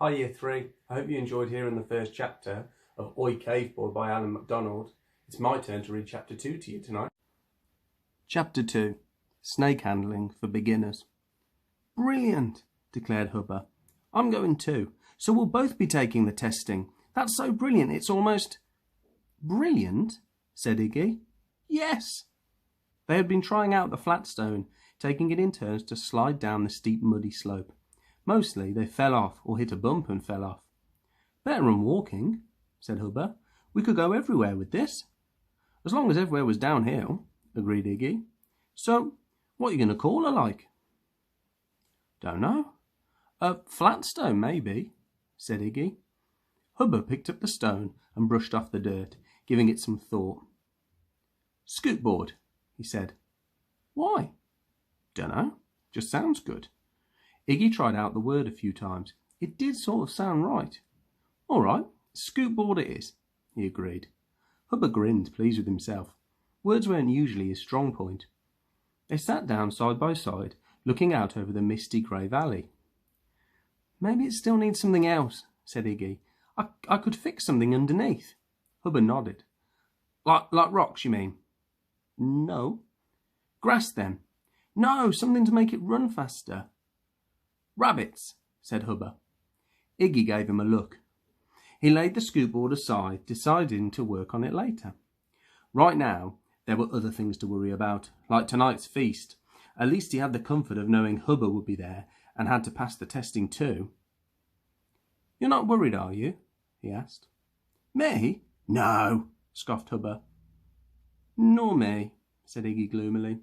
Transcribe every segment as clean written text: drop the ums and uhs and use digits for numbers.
Hi Year 3, I hope you enjoyed hearing the first chapter of Oi Caveboy by Alan MacDonald. It's my turn to read chapter 2 to you tonight. Chapter 2, Snake Handling for Beginners. Brilliant, declared Hubba. I'm going too, so we'll both be taking the testing. That's so brilliant, it's almost... Brilliant, said Iggy. Yes. They had been trying out the flat stone, taking it in turns to slide down the steep muddy slope. Mostly they fell off or hit a bump and fell off. Better than walking, said Hubba. We could go everywhere with this. As long as everywhere was downhill, agreed Iggy. So, what are you going to call her like? Don't know. A flat stone, maybe, said Iggy. Hubba picked up the stone and brushed off the dirt, giving it some thought. Scootboard, he said. Why? Dunno, just sounds good. Iggy tried out the word a few times. It did sort of sound right. All right, scootboard it is, he agreed. Hubba grinned, pleased with himself. Words weren't usually his strong point. They sat down side by side, looking out over the misty grey valley. Maybe it still needs something else, said Iggy. I could fix something underneath. Hubba nodded. Like rocks, you mean? No. Grass, then? No, something to make it run faster. Rabbits, said Hubba. Iggy gave him a look. He laid the scootboard aside, deciding to work on it later. Right now, there were other things to worry about, like tonight's feast. At least he had the comfort of knowing Hubba would be there and had to pass the testing too. You're not worried, are you? He asked. Me? No, scoffed Hubba. Nor me, said Iggy gloomily.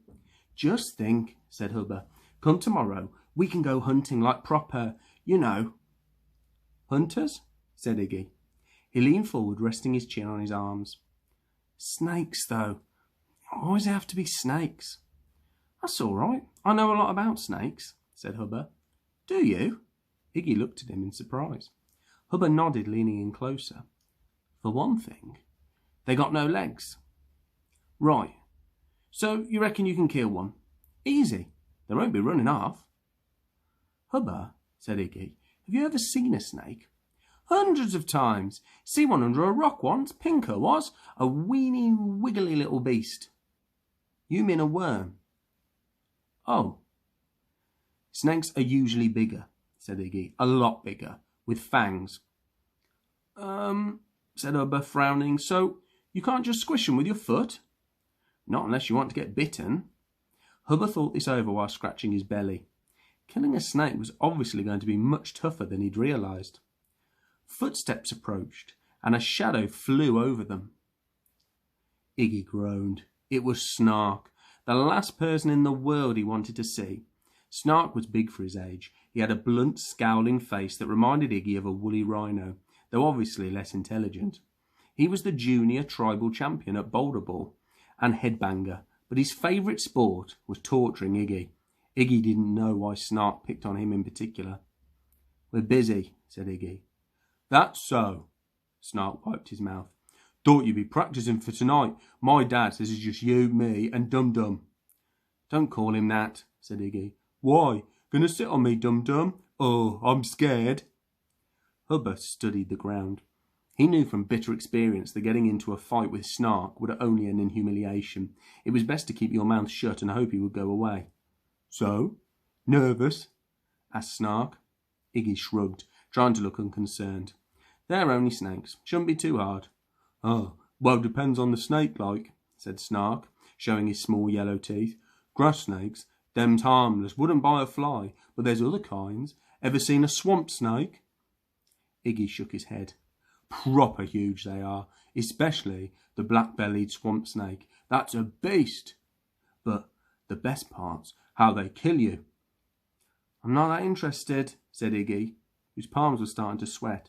Just think, said Hubba. Come tomorrow, we can go hunting like proper, you know. Hunters? Said Iggy. He leaned forward, resting his chin on his arms. Snakes, though. Why does it have to be snakes? That's all right. I know a lot about snakes, said Hubba. Do you? Iggy looked at him in surprise. Hubba nodded, leaning in closer. For one thing, they got no legs. Right. So you reckon you can kill one? Easy. They won't be running off. Hubba, said Iggy, have you ever seen a snake? Hundreds of times. See one under a rock once. Pinker was. A weeny, wiggly little beast. You mean a worm? Oh. Snakes are usually bigger, said Iggy. A lot bigger, with fangs. Said Hubba, frowning. So you can't just squish them with your foot? Not unless you want to get bitten. Hubba thought this over while scratching his belly. Killing a snake was obviously going to be much tougher than he'd realised. Footsteps approached, and a shadow flew over them. Iggy groaned. It was Snark, the last person in the world he wanted to see. Snark was big for his age. He had a blunt, scowling face that reminded Iggy of a woolly rhino, though obviously less intelligent. He was the junior tribal champion at boulder ball and headbanger, but his favourite sport was torturing Iggy. Iggy didn't know why Snark picked on him in particular. We're busy, said Iggy. That's so. Snark wiped his mouth. Thought you'd be practising for tonight. My dad says it's just you, me, and Dum Dum. Don't call him that, said Iggy. Why? Gonna sit on me, Dum Dum? Oh, I'm scared. Hubba studied the ground. He knew from bitter experience that getting into a fight with Snark would only end in humiliation. It was best to keep your mouth shut and hope he would go away. So? Nervous? Asked Snark. Iggy shrugged, trying to look unconcerned. They're only snakes. Shouldn't be too hard. Oh, well, depends on the snake, like, said Snark, showing his small yellow teeth. Grass snakes, them's harmless, wouldn't bite a fly, but there's other kinds. Ever seen a swamp snake? Iggy shook his head. Proper huge they are, especially the black-bellied swamp snake. That's a beast. But the best part's how they kill you. I'm not that interested, said Iggy, whose palms were starting to sweat.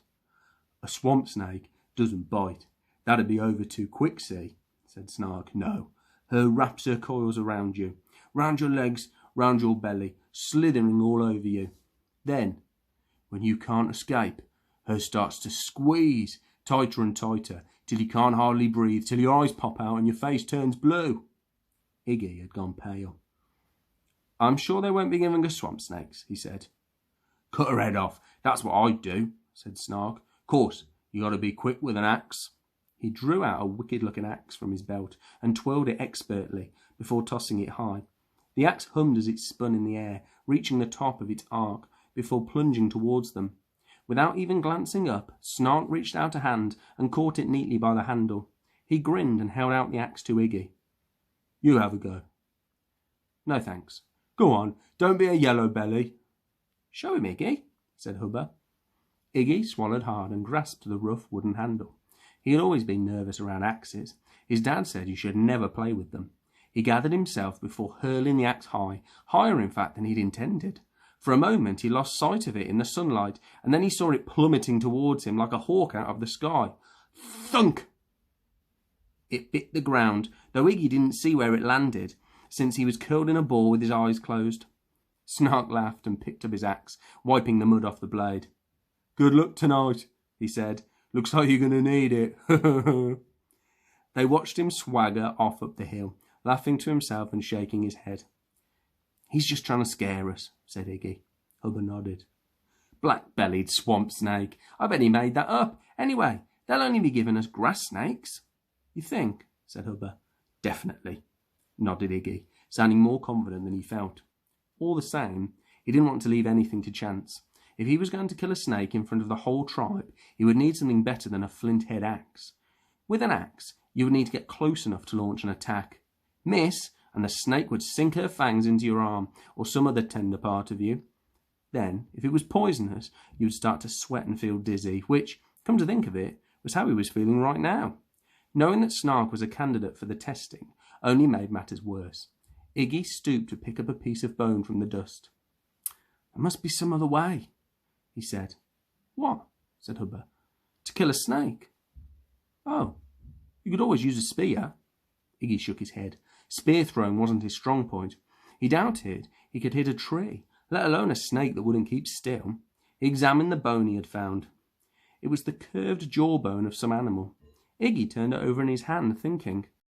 A swamp snake doesn't bite. That'd be over too quick, see, said Snark. No, her wraps her coils around you, round your legs, round your belly, slithering all over you. Then, when you can't escape, her starts to squeeze tighter and tighter, till you can't hardly breathe, till your eyes pop out and your face turns blue. Iggy had gone pale. I'm sure they won't be giving us swamp snakes, he said. Cut her head off. That's what I'd do, said Snark. "Course, you got to be quick with an axe." He drew out a wicked-looking axe from his belt and twirled it expertly before tossing it high. The axe hummed as it spun in the air, reaching the top of its arc before plunging towards them. Without even glancing up, Snark reached out a hand and caught it neatly by the handle. He grinned and held out the axe to Iggy. "You have a go." "No thanks." "Go on, don't be a yellow belly." "Show him, Iggy," said Hubba. Iggy swallowed hard and grasped the rough wooden handle. He had always been nervous around axes. His dad said you should never play with them. He gathered himself before hurling the axe high, higher in fact than he'd intended. For a moment he lost sight of it in the sunlight, and then he saw it plummeting towards him like a hawk out of the sky. Thunk! It bit the ground, though Iggy didn't see where it landed, since he was curled in a ball with his eyes closed. Snark laughed and picked up his axe, wiping the mud off the blade. "Good luck tonight," he said. "Looks like you're going to need it." They watched him swagger off up the hill, laughing to himself and shaking his head. "He's just trying to scare us," said Iggy. Hubba nodded. "Black-bellied swamp snake. I bet he made that up. Anyway, they'll only be giving us grass snakes." "You think?" said Hubba. "Definitely," nodded Iggy, sounding more confident than he felt. All the same, he didn't want to leave anything to chance. If he was going to kill a snake in front of the whole tribe, he would need something better than a flint-head axe. With an axe, you would need to get close enough to launch an attack. Miss, and the snake would sink her fangs into your arm or some other tender part of you. Then, if it was poisonous, you would start to sweat and feel dizzy, which, come to think of it, was how he was feeling right now. Knowing that Snark was a candidate for the testing only made matters worse. Iggy stooped to pick up a piece of bone from the dust. "There must be some other way," he said. "What?" said Hubba. "To kill a snake." "Oh, you could always use a spear." Iggy shook his head. Spear throwing wasn't his strong point. He doubted he could hit a tree, let alone a snake that wouldn't keep still. He examined the bone he had found. It was the curved jawbone of some animal. Iggy turned it over in his hand, thinking.